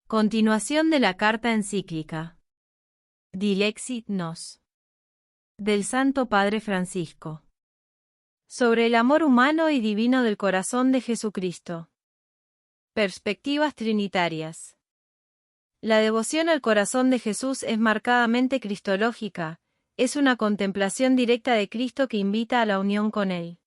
Continuación de la carta encíclica Dilexit Nos del Santo Padre Francisco sobre el amor humano y divino del corazón de Jesucristo. Perspectivas trinitarias. La devoción al corazón de Jesús es marcadamente cristológica, es una contemplación directa de Cristo que invita a la unión con Él.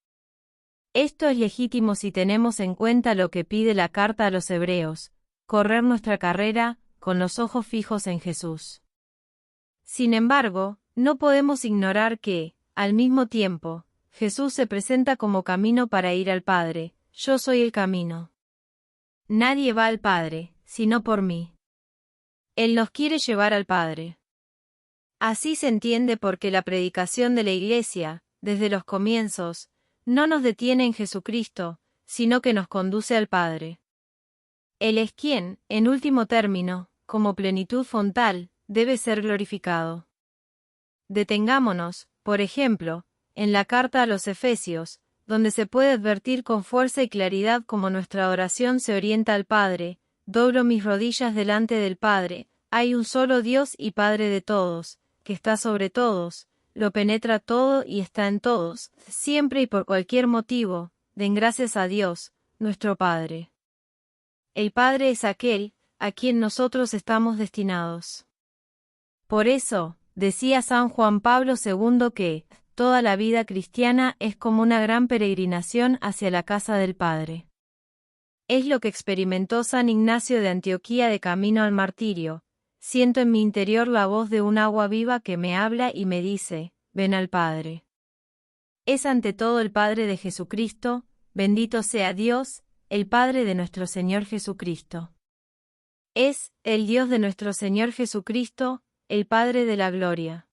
Esto es legítimo si tenemos en cuenta lo que pide la carta a los Hebreos: correr nuestra carrera, con los ojos fijos en Jesús. Sin embargo, no podemos ignorar que, al mismo tiempo, Jesús se presenta como camino para ir al Padre. Yo soy el camino. Nadie va al Padre, sino por mí. Él nos quiere llevar al Padre. Así se entiende porque la predicación de la Iglesia, desde los comienzos, no nos detiene en Jesucristo, sino que nos conduce al Padre. Él es quien, en último término, como plenitud fontal, debe ser glorificado. Detengámonos, por ejemplo, en la carta a los Efesios, donde se puede advertir con fuerza y claridad cómo nuestra oración se orienta al Padre: doblo mis rodillas delante del Padre, hay un solo Dios y Padre de todos, que está sobre todos, lo penetra todo y está en todos, siempre y por cualquier motivo, den gracias a Dios, nuestro Padre. El Padre es aquel a quien nosotros estamos destinados. Por eso, decía San Juan Pablo II que toda la vida cristiana es como una gran peregrinación hacia la casa del Padre. Es lo que experimentó San Ignacio de Antioquía de camino al martirio: siento en mi interior la voz de un agua viva que me habla y me dice: ven al Padre. Es ante todo el Padre de Jesucristo, bendito sea Dios, el Padre de nuestro Señor Jesucristo. Es el Dios de nuestro Señor Jesucristo, el Padre de la gloria.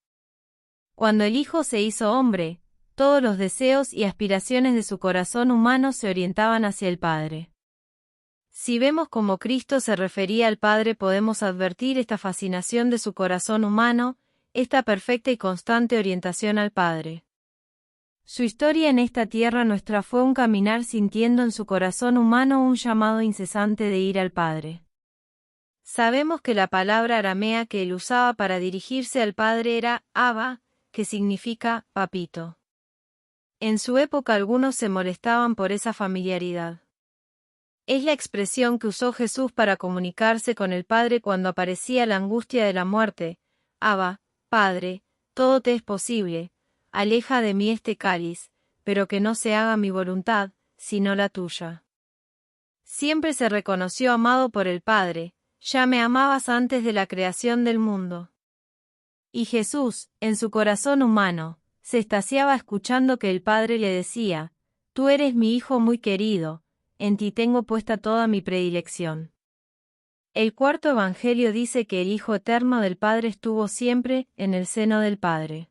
Cuando el Hijo se hizo hombre, todos los deseos y aspiraciones de su corazón humano se orientaban hacia el Padre. Si vemos cómo Cristo se refería al Padre, podemos advertir esta fascinación de su corazón humano, esta perfecta y constante orientación al Padre. Su historia en esta tierra nuestra fue un caminar sintiendo en su corazón humano un llamado incesante de ir al Padre. Sabemos que la palabra aramea que él usaba para dirigirse al Padre era Abba, que significa papito. En su época algunos se molestaban por esa familiaridad. Es la expresión que usó Jesús para comunicarse con el Padre cuando aparecía la angustia de la muerte: Abba, Padre, todo te es posible, aleja de mí este cáliz, pero que no se haga mi voluntad, sino la tuya. Siempre se reconoció amado por el Padre: ya me amabas antes de la creación del mundo. Y Jesús, en su corazón humano, se extasiaba escuchando que el Padre le decía: tú eres mi Hijo muy querido, en ti tengo puesta toda mi predilección. El cuarto Evangelio dice que el Hijo eterno del Padre estuvo siempre en el seno del Padre.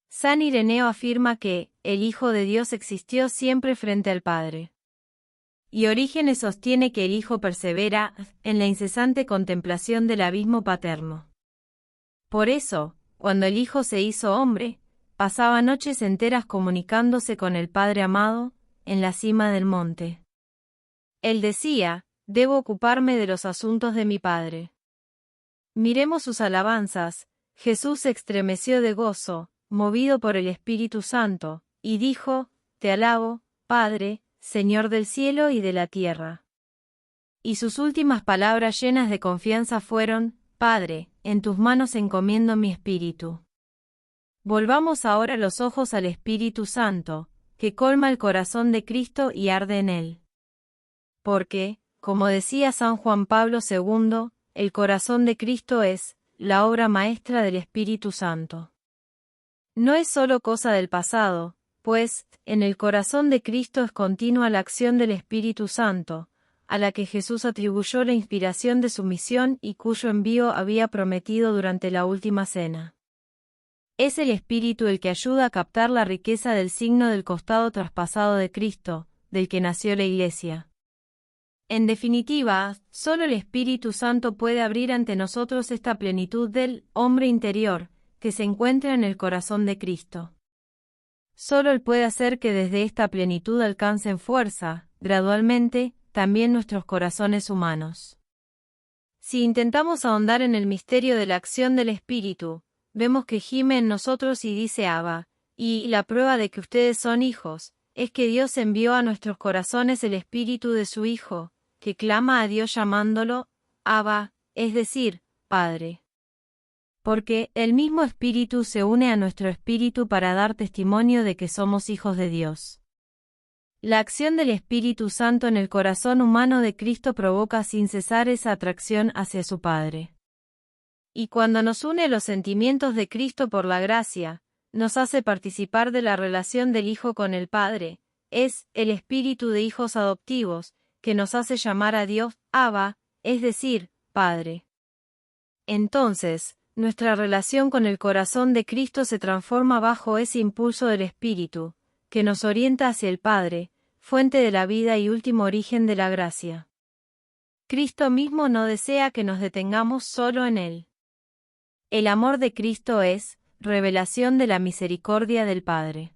San Ireneo afirma que el Hijo de Dios existió siempre frente al Padre. Y Orígenes sostiene que el Hijo persevera en la incesante contemplación del abismo paterno. Por eso, cuando el Hijo se hizo hombre, pasaba noches enteras comunicándose con el Padre amado, en la cima del monte. Él decía: debo ocuparme de los asuntos de mi Padre. Miremos sus alabanzas. Jesús se estremeció de gozo, movido por el Espíritu Santo, y dijo: te alabo, Padre, Señor del cielo y de la tierra. Y sus últimas palabras llenas de confianza fueron: Padre, en tus manos encomiendo mi espíritu. Volvamos ahora los ojos al Espíritu Santo, que colma el corazón de Cristo y arde en él. Porque, como decía San Juan Pablo II, el corazón de Cristo es la obra maestra del Espíritu Santo. No es solo cosa del pasado, pues, en el corazón de Cristo es continua la acción del Espíritu Santo, a la que Jesús atribuyó la inspiración de su misión y cuyo envío había prometido durante la última cena. Es el Espíritu el que ayuda a captar la riqueza del signo del costado traspasado de Cristo, del que nació la Iglesia. En definitiva, solo el Espíritu Santo puede abrir ante nosotros esta plenitud del hombre interior, que se encuentra en el corazón de Cristo. Solo Él puede hacer que desde esta plenitud alcancen fuerza, gradualmente, también nuestros corazones humanos. Si intentamos ahondar en el misterio de la acción del Espíritu, vemos que gime en nosotros y dice Abba, y la prueba de que ustedes son hijos, es que Dios envió a nuestros corazones el Espíritu de su Hijo, que clama a Dios llamándolo Abba, es decir, Padre. Porque el mismo Espíritu se une a nuestro espíritu para dar testimonio de que somos hijos de Dios. La acción del Espíritu Santo en el corazón humano de Cristo provoca sin cesar esa atracción hacia su Padre. Y cuando nos une los sentimientos de Cristo por la gracia, nos hace participar de la relación del Hijo con el Padre, es el espíritu de hijos adoptivos, que nos hace llamar a Dios Abba, es decir, Padre. Entonces, nuestra relación con el corazón de Cristo se transforma bajo ese impulso del Espíritu, que nos orienta hacia el Padre, fuente de la vida y último origen de la gracia. Cristo mismo no desea que nos detengamos solo en Él. El amor de Cristo es revelación de la misericordia del Padre.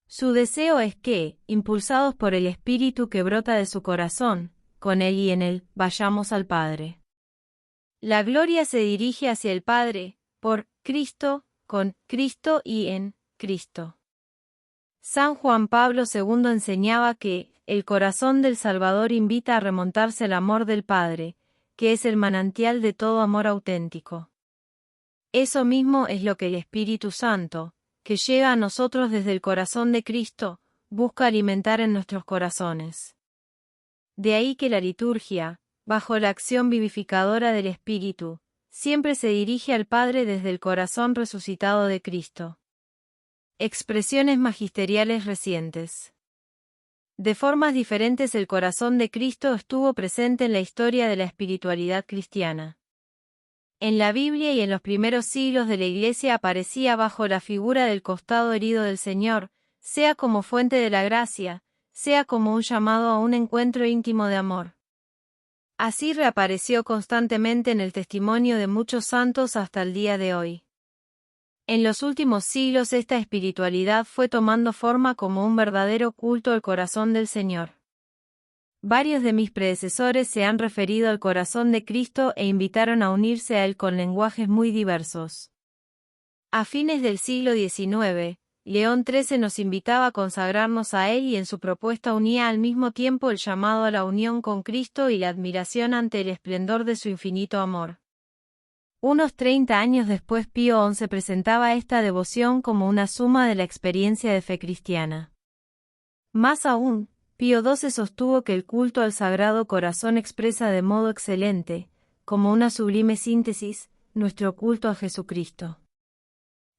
Su deseo es que, impulsados por el Espíritu que brota de su corazón, con Él y en Él, vayamos al Padre. La gloria se dirige hacia el Padre, por Cristo, con Cristo y en Cristo. San Juan Pablo II enseñaba que el corazón del Salvador invita a remontarse al amor del Padre, que es el manantial de todo amor auténtico. Eso mismo es lo que el Espíritu Santo, que llega a nosotros desde el corazón de Cristo, busca alimentar en nuestros corazones. De ahí que la liturgia, bajo la acción vivificadora del Espíritu, siempre se dirige al Padre desde el corazón resucitado de Cristo. Expresiones magisteriales recientes. De formas diferentes el corazón de Cristo estuvo presente en la historia de la espiritualidad cristiana. En la Biblia y en los primeros siglos de la Iglesia aparecía bajo la figura del costado herido del Señor, sea como fuente de la gracia, sea como un llamado a un encuentro íntimo de amor. Así reapareció constantemente en el testimonio de muchos santos hasta el día de hoy. En los últimos siglos esta espiritualidad fue tomando forma como un verdadero culto al corazón del Señor. Varios de mis predecesores se han referido al corazón de Cristo e invitaron a unirse a él con lenguajes muy diversos. A fines del siglo XIX, León XIII nos invitaba a consagrarnos a él y en su propuesta unía al mismo tiempo el llamado a la unión con Cristo y la admiración ante el esplendor de su infinito amor. Unos 30 años después Pío XI presentaba esta devoción como una suma de la experiencia de fe cristiana. Más aún, Pío XII sostuvo que el culto al Sagrado Corazón expresa de modo excelente, como una sublime síntesis, nuestro culto a Jesucristo.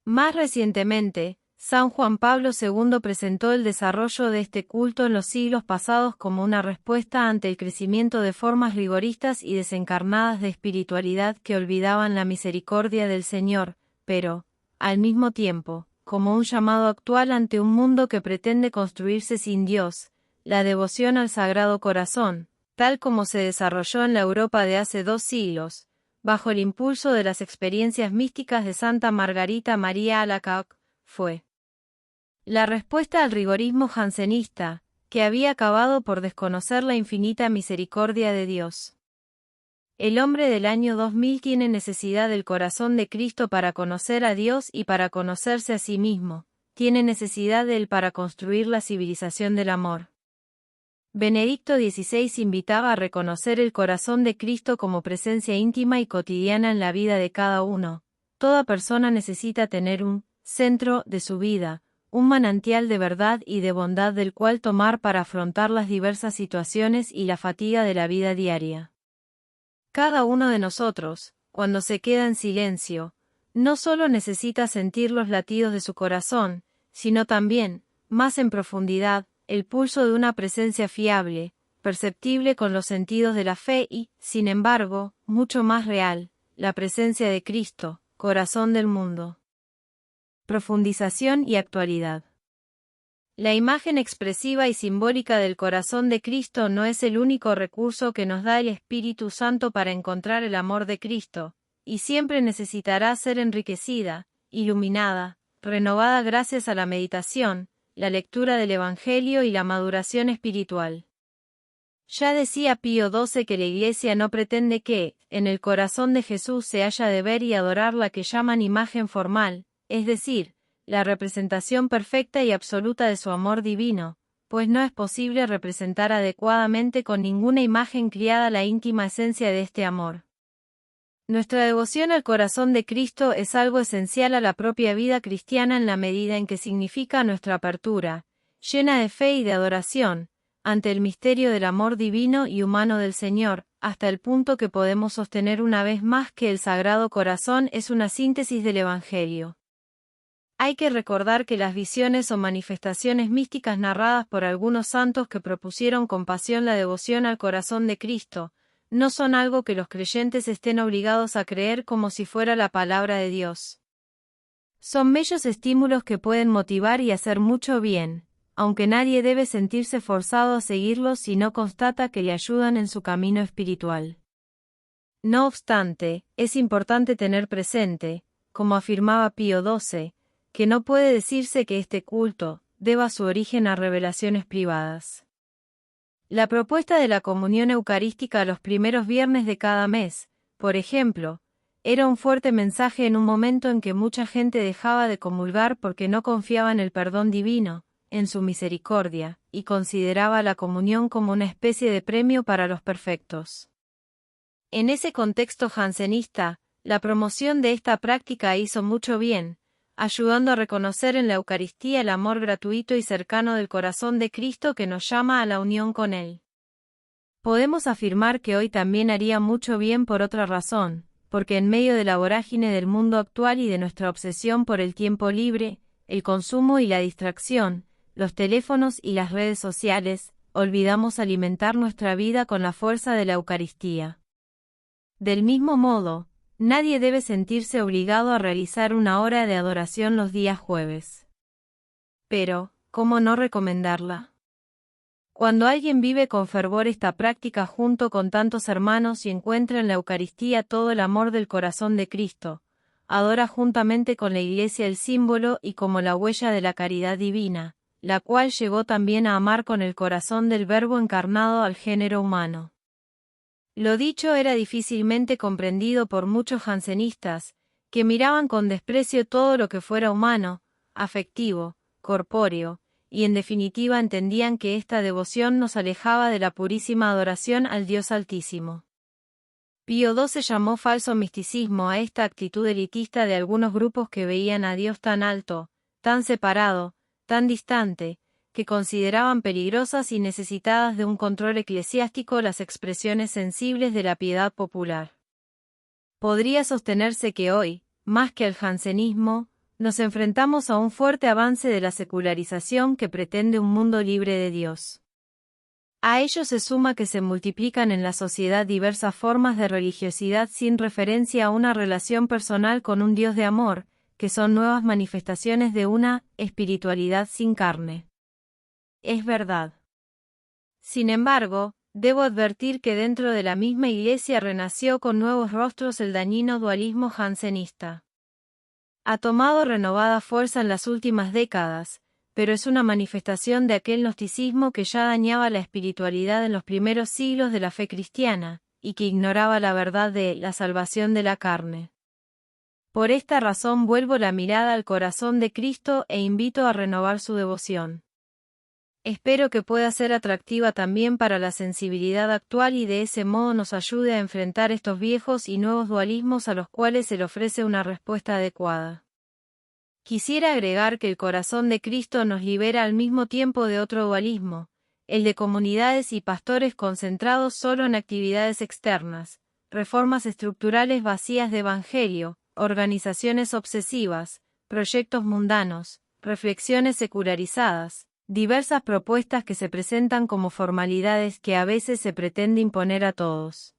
Más recientemente, San Juan Pablo II presentó el desarrollo de este culto en los siglos pasados como una respuesta ante el crecimiento de formas rigoristas y desencarnadas de espiritualidad que olvidaban la misericordia del Señor, pero, al mismo tiempo, como un llamado actual ante un mundo que pretende construirse sin Dios, la devoción al Sagrado Corazón, tal como se desarrolló en la Europa de hace 2 siglos, bajo el impulso de las experiencias místicas de Santa Margarita María Alacoque, fue la respuesta al rigorismo jansenista, que había acabado por desconocer la infinita misericordia de Dios. El hombre del año 2000 tiene necesidad del corazón de Cristo para conocer a Dios y para conocerse a sí mismo, tiene necesidad de él para construir la civilización del amor. Benedicto XVI invitaba a reconocer el corazón de Cristo como presencia íntima y cotidiana en la vida de cada uno. Toda persona necesita tener un centro de su vida, un manantial de verdad y de bondad del cual tomar para afrontar las diversas situaciones y la fatiga de la vida diaria. Cada uno de nosotros, cuando se queda en silencio, no solo necesita sentir los latidos de su corazón, sino también, más en profundidad, el pulso de una presencia fiable, perceptible con los sentidos de la fe y, sin embargo, mucho más real, la presencia de Cristo, corazón del mundo. Profundización y actualidad. La imagen expresiva y simbólica del corazón de Cristo no es el único recurso que nos da el Espíritu Santo para encontrar el amor de Cristo, y siempre necesitará ser enriquecida, iluminada, renovada gracias a la meditación, la lectura del Evangelio y la maduración espiritual. Ya decía Pío XII que la Iglesia no pretende que, en el corazón de Jesús se haya de ver y adorar la que llaman imagen formal, es decir, la representación perfecta y absoluta de su amor divino, pues no es posible representar adecuadamente con ninguna imagen criada la íntima esencia de este amor. Nuestra devoción al corazón de Cristo es algo esencial a la propia vida cristiana en la medida en que significa nuestra apertura, llena de fe y de adoración, ante el misterio del amor divino y humano del Señor, hasta el punto que podemos sostener una vez más que el Sagrado Corazón es una síntesis del Evangelio. Hay que recordar que las visiones o manifestaciones místicas narradas por algunos santos que propusieron con pasión la devoción al corazón de Cristo, no son algo que los creyentes estén obligados a creer como si fuera la palabra de Dios. Son bellos estímulos que pueden motivar y hacer mucho bien, aunque nadie debe sentirse forzado a seguirlos si no constata que le ayudan en su camino espiritual. No obstante, es importante tener presente, como afirmaba Pío XII, que no puede decirse que este culto deba su origen a revelaciones privadas. La propuesta de la comunión eucarística los primeros viernes de cada mes, por ejemplo, era un fuerte mensaje en un momento en que mucha gente dejaba de comulgar porque no confiaba en el perdón divino, en su misericordia, y consideraba la comunión como una especie de premio para los perfectos. En ese contexto jansenista, la promoción de esta práctica hizo mucho bien, ayudando a reconocer en la Eucaristía el amor gratuito y cercano del corazón de Cristo que nos llama a la unión con Él. Podemos afirmar que hoy también haría mucho bien por otra razón, porque en medio de la vorágine del mundo actual y de nuestra obsesión por el tiempo libre, el consumo y la distracción, los teléfonos y las redes sociales, olvidamos alimentar nuestra vida con la fuerza de la Eucaristía. Del mismo modo, nadie debe sentirse obligado a realizar una hora de adoración los días jueves. Pero, ¿cómo no recomendarla? Cuando alguien vive con fervor esta práctica junto con tantos hermanos y encuentra en la Eucaristía todo el amor del corazón de Cristo, adora juntamente con la Iglesia el símbolo y como la huella de la caridad divina, la cual llegó también a amar con el corazón del Verbo encarnado al género humano. Lo dicho era difícilmente comprendido por muchos jansenistas, que miraban con desprecio todo lo que fuera humano, afectivo, corpóreo, y en definitiva entendían que esta devoción nos alejaba de la purísima adoración al Dios Altísimo. Pío XII llamó falso misticismo a esta actitud elitista de algunos grupos que veían a Dios tan alto, tan separado, tan distante, que consideraban peligrosas y necesitadas de un control eclesiástico las expresiones sensibles de la piedad popular. Podría sostenerse que hoy, más que al jansenismo, nos enfrentamos a un fuerte avance de la secularización que pretende un mundo libre de Dios. A ello se suma que se multiplican en la sociedad diversas formas de religiosidad sin referencia a una relación personal con un Dios de amor, que son nuevas manifestaciones de una espiritualidad sin carne. Es verdad. Sin embargo, debo advertir que dentro de la misma Iglesia renació con nuevos rostros el dañino dualismo jansenista. Ha tomado renovada fuerza en las últimas décadas, pero es una manifestación de aquel gnosticismo que ya dañaba la espiritualidad en los primeros siglos de la fe cristiana, y que ignoraba la verdad de la salvación de la carne. Por esta razón vuelvo la mirada al corazón de Cristo e invito a renovar su devoción. Espero que pueda ser atractiva también para la sensibilidad actual y de ese modo nos ayude a enfrentar estos viejos y nuevos dualismos a los cuales se le ofrece una respuesta adecuada. Quisiera agregar que el corazón de Cristo nos libera al mismo tiempo de otro dualismo, el de comunidades y pastores concentrados solo en actividades externas, reformas estructurales vacías de evangelio, organizaciones obsesivas, proyectos mundanos, reflexiones secularizadas, diversas propuestas que se presentan como formalidades que a veces se pretende imponer a todos.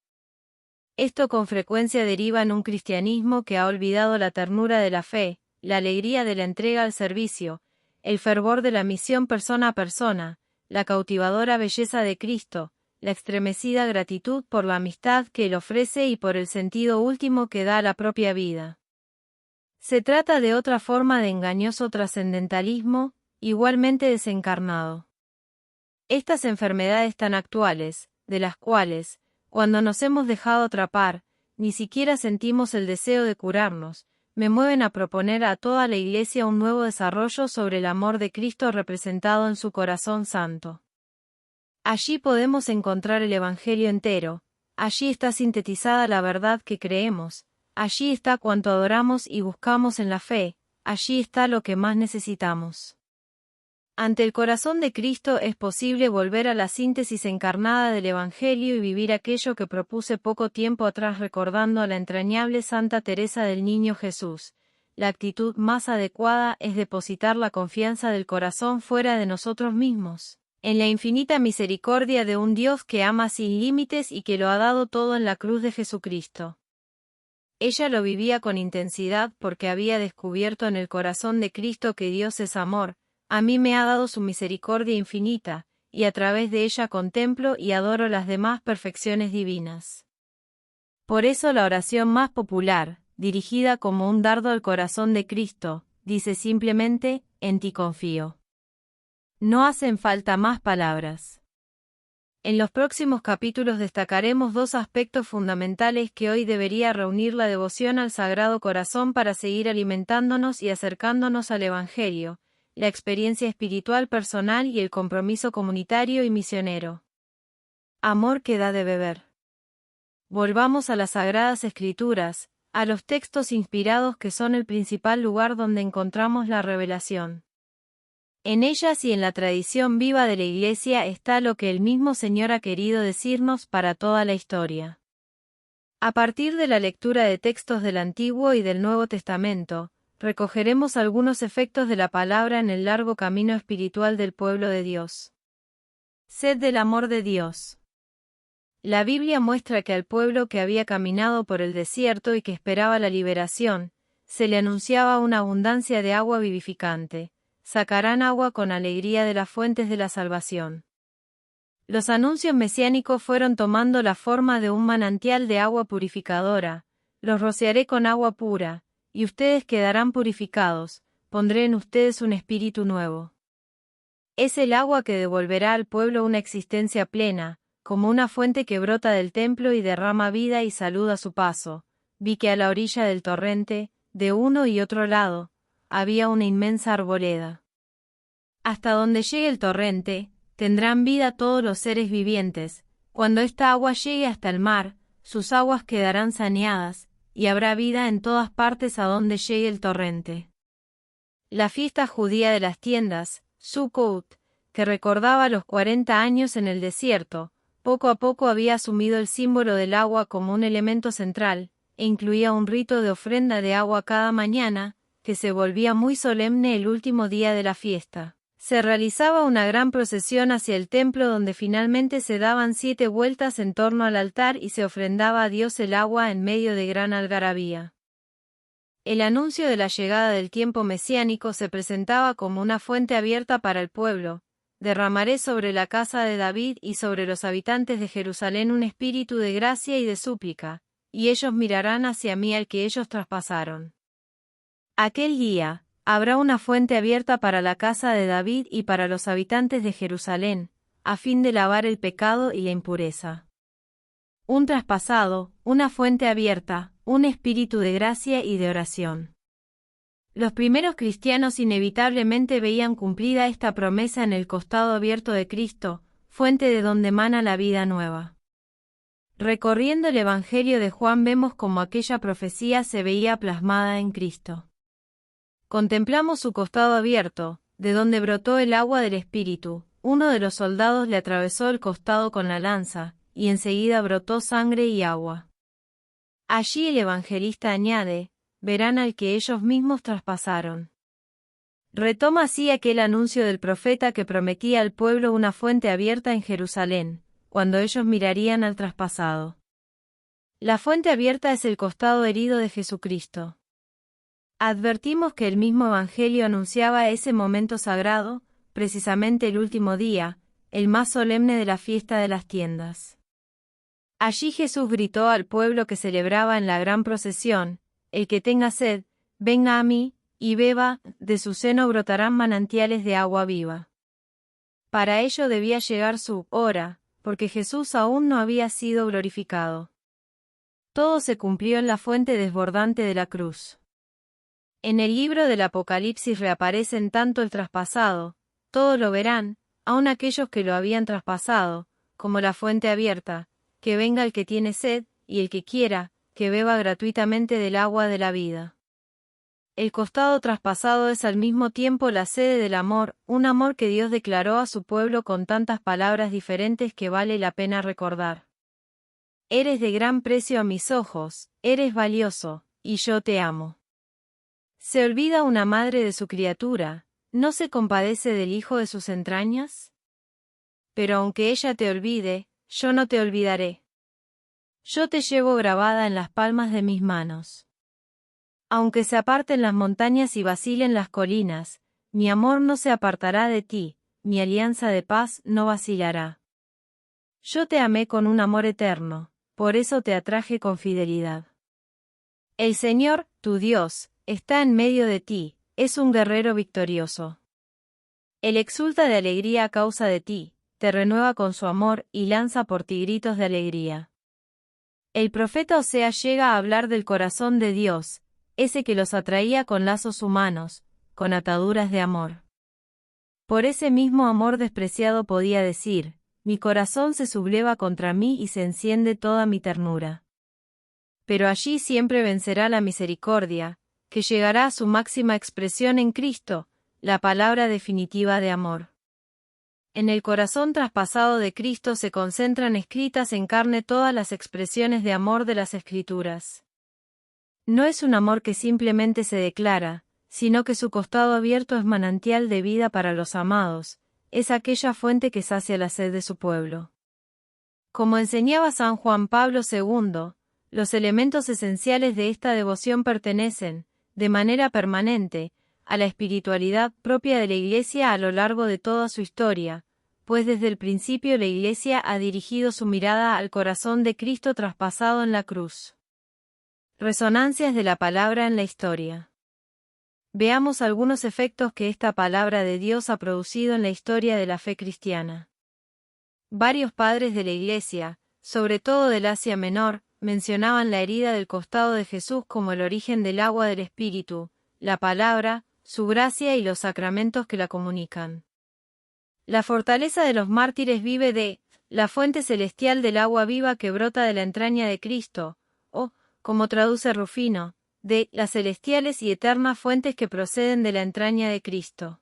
Esto con frecuencia deriva en un cristianismo que ha olvidado la ternura de la fe, la alegría de la entrega al servicio, el fervor de la misión persona a persona, la cautivadora belleza de Cristo, la estremecida gratitud por la amistad que Él ofrece y por el sentido último que da a la propia vida. Se trata de otra forma de engañoso trascendentalismo, igualmente desencarnado. Estas enfermedades tan actuales, de las cuales, cuando nos hemos dejado atrapar, ni siquiera sentimos el deseo de curarnos, me mueven a proponer a toda la Iglesia un nuevo desarrollo sobre el amor de Cristo representado en su corazón santo. Allí podemos encontrar el Evangelio entero, allí está sintetizada la verdad que creemos, allí está cuanto adoramos y buscamos en la fe, allí está lo que más necesitamos. Ante el corazón de Cristo es posible volver a la síntesis encarnada del Evangelio y vivir aquello que propuse poco tiempo atrás recordando a la entrañable Santa Teresa del Niño Jesús. La actitud más adecuada es depositar la confianza del corazón fuera de nosotros mismos, en la infinita misericordia de un Dios que ama sin límites y que lo ha dado todo en la cruz de Jesucristo. Ella lo vivía con intensidad porque había descubierto en el corazón de Cristo que Dios es amor. A mí me ha dado su misericordia infinita, y a través de ella contemplo y adoro las demás perfecciones divinas. Por eso la oración más popular, dirigida como un dardo al corazón de Cristo, dice simplemente, en ti confío. No hacen falta más palabras. En los próximos capítulos destacaremos dos aspectos fundamentales que hoy debería reunir la devoción al Sagrado Corazón para seguir alimentándonos y acercándonos al Evangelio, la experiencia espiritual personal y el compromiso comunitario y misionero. Amor que da de beber. Volvamos a las Sagradas Escrituras, a los textos inspirados que son el principal lugar donde encontramos la revelación. En ellas y en la tradición viva de la Iglesia está lo que el mismo Señor ha querido decirnos para toda la historia. A partir de la lectura de textos del Antiguo y del Nuevo Testamento, recogeremos algunos efectos de la palabra en el largo camino espiritual del pueblo de Dios. Sed del amor de Dios. La Biblia muestra que al pueblo que había caminado por el desierto y que esperaba la liberación, se le anunciaba una abundancia de agua vivificante. Sacarán agua con alegría de las fuentes de la salvación. Los anuncios mesiánicos fueron tomando la forma de un manantial de agua purificadora. Los rociaré con agua pura, y ustedes quedarán purificados, pondré en ustedes un espíritu nuevo. Es el agua que devolverá al pueblo una existencia plena, como una fuente que brota del templo y derrama vida y salud a su paso. Vi que a la orilla del torrente, de uno y otro lado, había una inmensa arboleda. Hasta donde llegue el torrente, tendrán vida todos los seres vivientes. Cuando esta agua llegue hasta el mar, sus aguas quedarán saneadas, y habrá vida en todas partes a donde llegue el torrente. La fiesta judía de las tiendas, Sukkot, que recordaba los 40 años en el desierto, poco a poco había asumido el símbolo del agua como un elemento central, e incluía un rito de ofrenda de agua cada mañana, que se volvía muy solemne el último día de la fiesta. Se realizaba una gran procesión hacia el templo donde finalmente se daban 7 vueltas en torno al altar y se ofrendaba a Dios el agua en medio de gran algarabía. El anuncio de la llegada del tiempo mesiánico se presentaba como una fuente abierta para el pueblo. Derramaré sobre la casa de David y sobre los habitantes de Jerusalén un espíritu de gracia y de súplica, y ellos mirarán hacia mí al que ellos traspasaron. Aquel día, habrá una fuente abierta para la casa de David y para los habitantes de Jerusalén, a fin de lavar el pecado y la impureza. Un traspasado, una fuente abierta, un espíritu de gracia y de oración. Los primeros cristianos inevitablemente veían cumplida esta promesa en el costado abierto de Cristo, fuente de donde emana la vida nueva. Recorriendo el Evangelio de Juan vemos cómo aquella profecía se veía plasmada en Cristo. Contemplamos su costado abierto, de donde brotó el agua del Espíritu. Uno de los soldados le atravesó el costado con la lanza, y enseguida brotó sangre y agua. Allí el evangelista añade, verán al que ellos mismos traspasaron. Retoma así aquel anuncio del profeta que prometía al pueblo una fuente abierta en Jerusalén, cuando ellos mirarían al traspasado. La fuente abierta es el costado herido de Jesucristo. Advertimos que el mismo Evangelio anunciaba ese momento sagrado, precisamente el último día, el más solemne de la fiesta de las tiendas. Allí Jesús gritó al pueblo que celebraba en la gran procesión, el que tenga sed, venga a mí, y beba, de su seno brotarán manantiales de agua viva. Para ello debía llegar su hora, porque Jesús aún no había sido glorificado. Todo se cumplió en la fuente desbordante de la cruz. En el libro del Apocalipsis reaparecen tanto el traspasado, todos lo verán, aun aquellos que lo habían traspasado, como la fuente abierta, que venga el que tiene sed, y el que quiera, que beba gratuitamente del agua de la vida. El costado traspasado es al mismo tiempo la sede del amor, un amor que Dios declaró a su pueblo con tantas palabras diferentes que vale la pena recordar. Eres de gran precio a mis ojos, eres valioso, y yo te amo. ¿Se olvida una madre de su criatura? ¿No se compadece del hijo de sus entrañas? Pero aunque ella te olvide, yo no te olvidaré. Yo te llevo grabada en las palmas de mis manos. Aunque se aparten las montañas y vacilen las colinas, mi amor no se apartará de ti, mi alianza de paz no vacilará. Yo te amé con un amor eterno, por eso te atraje con fidelidad. El Señor, tu Dios, está en medio de ti, es un guerrero victorioso. Él exulta de alegría a causa de ti, te renueva con su amor y lanza por ti gritos de alegría. El profeta Oseas llega a hablar del corazón de Dios, ese que los atraía con lazos humanos, con ataduras de amor. Por ese mismo amor despreciado podía decir, mi corazón se subleva contra mí y se enciende toda mi ternura. Pero allí siempre vencerá la misericordia, que llegará a su máxima expresión en Cristo, la palabra definitiva de amor. En el corazón traspasado de Cristo se concentran escritas en carne todas las expresiones de amor de las Escrituras. No es un amor que simplemente se declara, sino que su costado abierto es manantial de vida para los amados, es aquella fuente que sacia la sed de su pueblo. Como enseñaba San Juan Pablo II, los elementos esenciales de esta devoción pertenecen, de manera permanente, a la espiritualidad propia de la Iglesia a lo largo de toda su historia, pues desde el principio la Iglesia ha dirigido su mirada al corazón de Cristo traspasado en la cruz. Resonancias de la palabra en la historia. Veamos algunos efectos que esta palabra de Dios ha producido en la historia de la fe cristiana. Varios padres de la Iglesia, sobre todo del Asia Menor, mencionaban la herida del costado de Jesús como el origen del agua del Espíritu, la palabra, su gracia y los sacramentos que la comunican. La fortaleza de los mártires vive de la fuente celestial del agua viva que brota de la entraña de Cristo, o, como traduce Rufino, de las celestiales y eternas fuentes que proceden de la entraña de Cristo.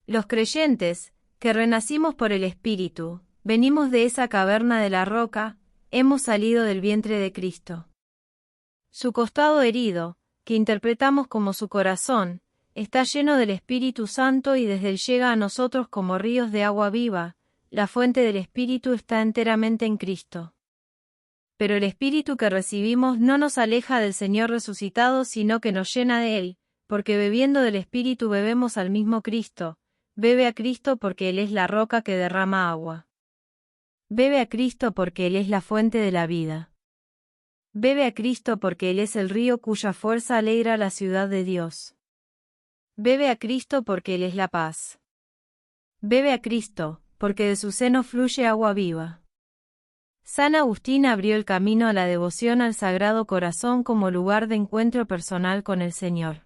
Los creyentes, que renacimos por el Espíritu, venimos de esa caverna de la roca, hemos salido del vientre de Cristo. Su costado herido, que interpretamos como su corazón, está lleno del Espíritu Santo y desde él llega a nosotros como ríos de agua viva, la fuente del Espíritu está enteramente en Cristo. Pero el Espíritu que recibimos no nos aleja del Señor resucitado sino que nos llena de él, porque bebiendo del Espíritu bebemos al mismo Cristo, bebe a Cristo porque Él es la roca que derrama agua. Bebe a Cristo porque Él es la fuente de la vida. Bebe a Cristo porque Él es el río cuya fuerza alegra la ciudad de Dios. Bebe a Cristo porque Él es la paz. Bebe a Cristo, porque de su seno fluye agua viva. San Agustín abrió el camino a la devoción al Sagrado Corazón como lugar de encuentro personal con el Señor.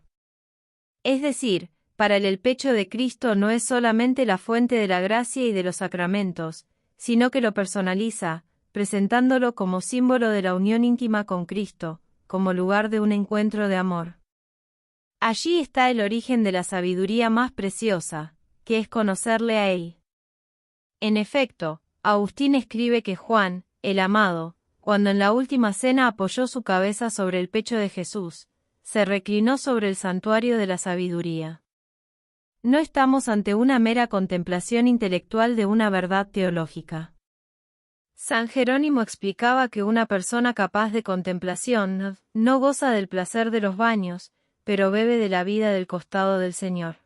Es decir, para él el pecho de Cristo no es solamente la fuente de la gracia y de los sacramentos, sino que lo personaliza, presentándolo como símbolo de la unión íntima con Cristo, como lugar de un encuentro de amor. Allí está el origen de la sabiduría más preciosa, que es conocerle a Él. En efecto, Agustín escribe que Juan, el amado, cuando en la última cena apoyó su cabeza sobre el pecho de Jesús, se reclinó sobre el santuario de la sabiduría. No estamos ante una mera contemplación intelectual de una verdad teológica. San Jerónimo explicaba que una persona capaz de contemplación no goza del placer de los baños, pero bebe de la vida del costado del Señor.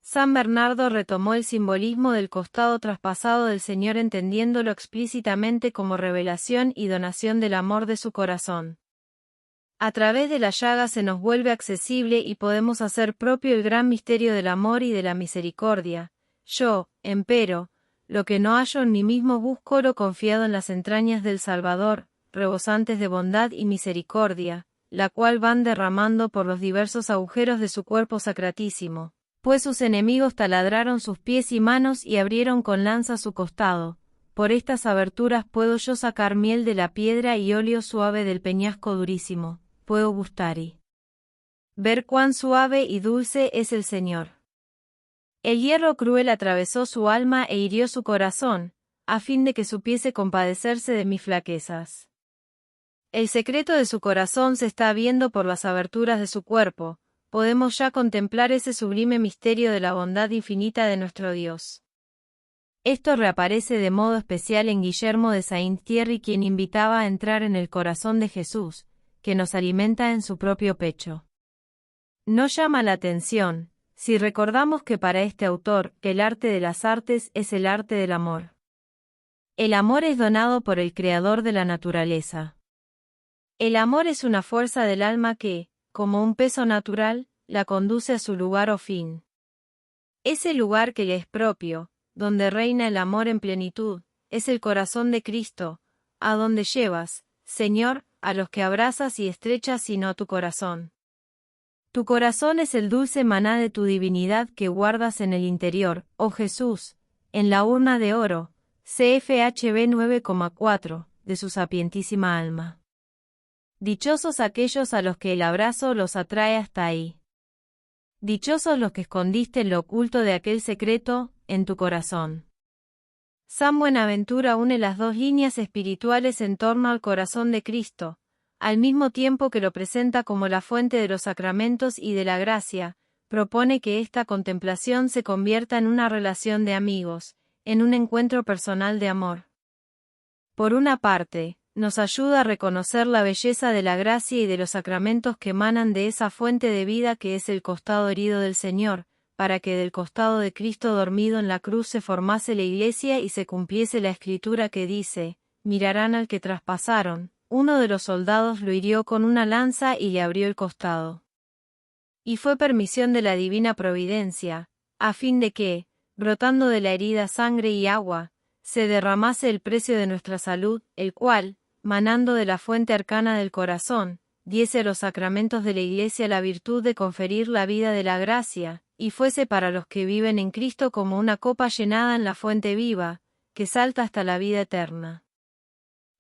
San Bernardo retomó el simbolismo del costado traspasado del Señor entendiéndolo explícitamente como revelación y donación del amor de su corazón. A través de la llaga se nos vuelve accesible y podemos hacer propio el gran misterio del amor y de la misericordia. Yo, empero, lo que no hallo en mí mismo búscolo confiado en las entrañas del Salvador, rebosantes de bondad y misericordia, la cual van derramando por los diversos agujeros de su cuerpo sacratísimo, pues sus enemigos taladraron sus pies y manos y abrieron con lanza su costado. Por estas aberturas puedo yo sacar miel de la piedra y óleo suave del peñasco durísimo, puedo gustar y ver cuán suave y dulce es el Señor. El hierro cruel atravesó su alma e hirió su corazón, a fin de que supiese compadecerse de mis flaquezas. El secreto de su corazón se está viendo por las aberturas de su cuerpo, podemos ya contemplar ese sublime misterio de la bondad infinita de nuestro Dios. Esto reaparece de modo especial en Guillermo de Saint-Thierry, quien invitaba a entrar en el corazón de Jesús, que nos alimenta en su propio pecho. No llama la atención, si recordamos que para este autor, el arte de las artes es el arte del amor. El amor es donado por el Creador de la naturaleza. El amor es una fuerza del alma que, como un peso natural, la conduce a su lugar o fin. Ese lugar que le es propio, donde reina el amor en plenitud, es el corazón de Cristo, a donde llevas, Señor, a los que abrazas y estrechas sino tu corazón. Tu corazón es el dulce maná de tu divinidad que guardas en el interior, oh Jesús, en la urna de oro, CFHB 9,4, de su sapientísima alma. Dichosos aquellos a los que el abrazo los atrae hasta ahí. Dichosos los que escondiste en lo oculto de aquel secreto, en tu corazón. San Buenaventura une las dos líneas espirituales en torno al corazón de Cristo, al mismo tiempo que lo presenta como la fuente de los sacramentos y de la gracia, propone que esta contemplación se convierta en una relación de amigos, en un encuentro personal de amor. Por una parte, nos ayuda a reconocer la belleza de la gracia y de los sacramentos que emanan de esa fuente de vida que es el costado herido del Señor, para que del costado de Cristo dormido en la cruz se formase la Iglesia y se cumpliese la Escritura que dice, mirarán al que traspasaron, uno de los soldados lo hirió con una lanza y le abrió el costado. Y fue permisión de la divina providencia, a fin de que, brotando de la herida sangre y agua, se derramase el precio de nuestra salud, el cual, manando de la fuente arcana del corazón, diese a los sacramentos de la Iglesia la virtud de conferir la vida de la gracia, y fuese para los que viven en Cristo como una copa llenada en la fuente viva, que salta hasta la vida eterna.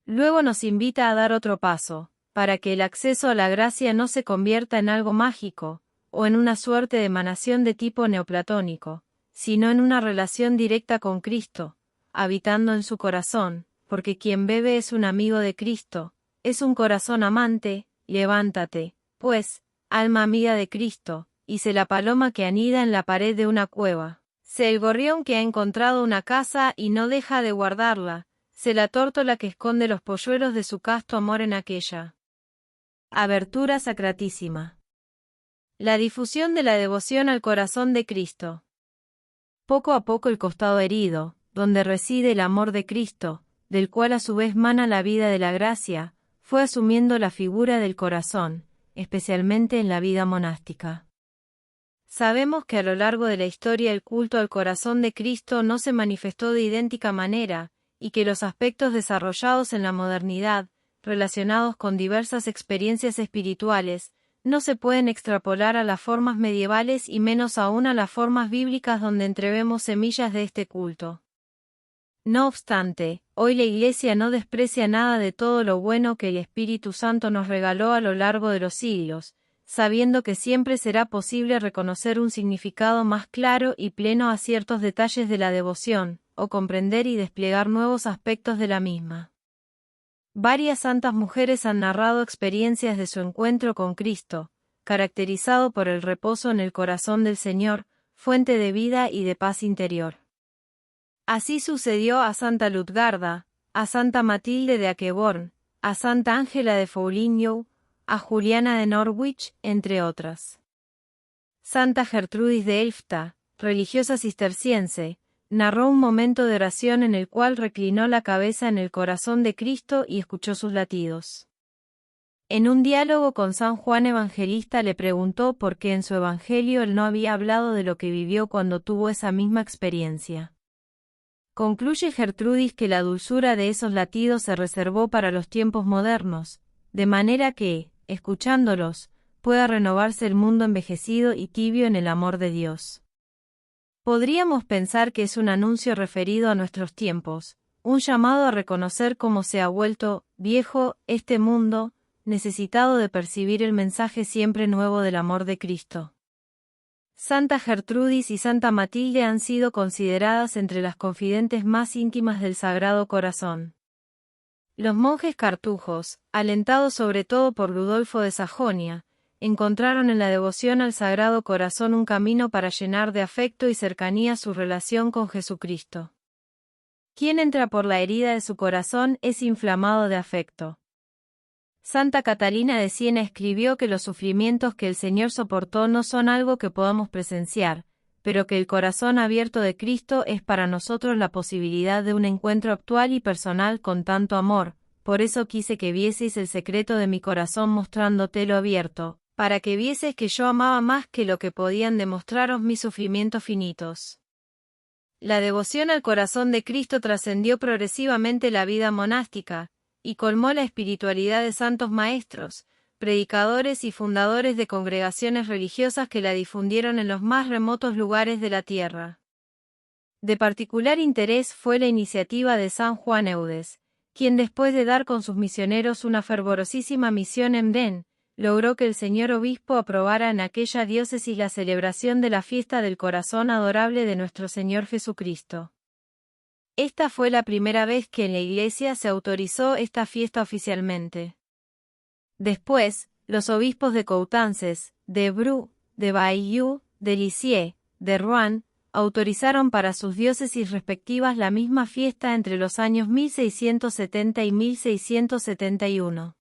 Luego nos invita a dar otro paso, para que el acceso a la gracia no se convierta en algo mágico, o en una suerte de emanación de tipo neoplatónico, sino en una relación directa con Cristo, habitando en su corazón, porque quien bebe es un amigo de Cristo, es un corazón amante. Levántate, pues, alma amiga de Cristo, y sé la paloma que anida en la pared de una cueva, sé el gorrión que ha encontrado una casa y no deja de guardarla, sé la tórtola que esconde los polluelos de su casto amor en aquella. Abertura sacratísima. La difusión de la devoción al corazón de Cristo. Poco a poco el costado herido, donde reside el amor de Cristo, del cual a su vez mana la vida de la gracia, fue asumiendo la figura del corazón, especialmente en la vida monástica. Sabemos que a lo largo de la historia el culto al corazón de Cristo no se manifestó de idéntica manera, y que los aspectos desarrollados en la modernidad, relacionados con diversas experiencias espirituales, no se pueden extrapolar a las formas medievales y menos aún a las formas bíblicas donde entrevemos semillas de este culto. No obstante, hoy la Iglesia no desprecia nada de todo lo bueno que el Espíritu Santo nos regaló a lo largo de los siglos, sabiendo que siempre será posible reconocer un significado más claro y pleno a ciertos detalles de la devoción, o comprender y desplegar nuevos aspectos de la misma. Varias santas mujeres han narrado experiencias de su encuentro con Cristo, caracterizado por el reposo en el corazón del Señor, fuente de vida y de paz interior. Así sucedió a Santa Lutgarda, a Santa Matilde de Aqueborn, a Santa Ángela de Foligno, a Juliana de Norwich, entre otras. Santa Gertrudis de Elfta, religiosa cisterciense, narró un momento de oración en el cual reclinó la cabeza en el corazón de Cristo y escuchó sus latidos. En un diálogo con San Juan Evangelista le preguntó por qué en su Evangelio él no había hablado de lo que vivió cuando tuvo esa misma experiencia. Concluye Gertrudis que la dulzura de esos latidos se reservó para los tiempos modernos, de manera que, escuchándolos, pueda renovarse el mundo envejecido y tibio en el amor de Dios. Podríamos pensar que es un anuncio referido a nuestros tiempos, un llamado a reconocer cómo se ha vuelto viejo este mundo, necesitado de percibir el mensaje siempre nuevo del amor de Cristo. Santa Gertrudis y Santa Matilde han sido consideradas entre las confidentes más íntimas del Sagrado Corazón. Los monjes cartujos, alentados sobre todo por Ludolfo de Sajonia, encontraron en la devoción al Sagrado Corazón un camino para llenar de afecto y cercanía su relación con Jesucristo. Quien entra por la herida de su corazón es inflamado de afecto. Santa Catalina de Siena escribió que los sufrimientos que el Señor soportó no son algo que podamos presenciar, pero que el corazón abierto de Cristo es para nosotros la posibilidad de un encuentro actual y personal con tanto amor. Por eso quise que vieseis el secreto de mi corazón mostrándotelo abierto, para que vieses que yo amaba más que lo que podían demostraros mis sufrimientos finitos. La devoción al corazón de Cristo trascendió progresivamente la vida monástica, y colmó la espiritualidad de santos maestros, predicadores y fundadores de congregaciones religiosas que la difundieron en los más remotos lugares de la tierra. De particular interés fue la iniciativa de San Juan Eudes, quien después de dar con sus misioneros una fervorosísima misión en Ben, logró que el señor obispo aprobara en aquella diócesis la celebración de la fiesta del corazón adorable de nuestro Señor Jesucristo. Esta fue la primera vez que en la Iglesia se autorizó esta fiesta oficialmente. Después, los obispos de Coutances, de Évreux, de Bayeux, de Lisieux, de Rouen, autorizaron para sus diócesis respectivas la misma fiesta entre los años 1670 y 1671.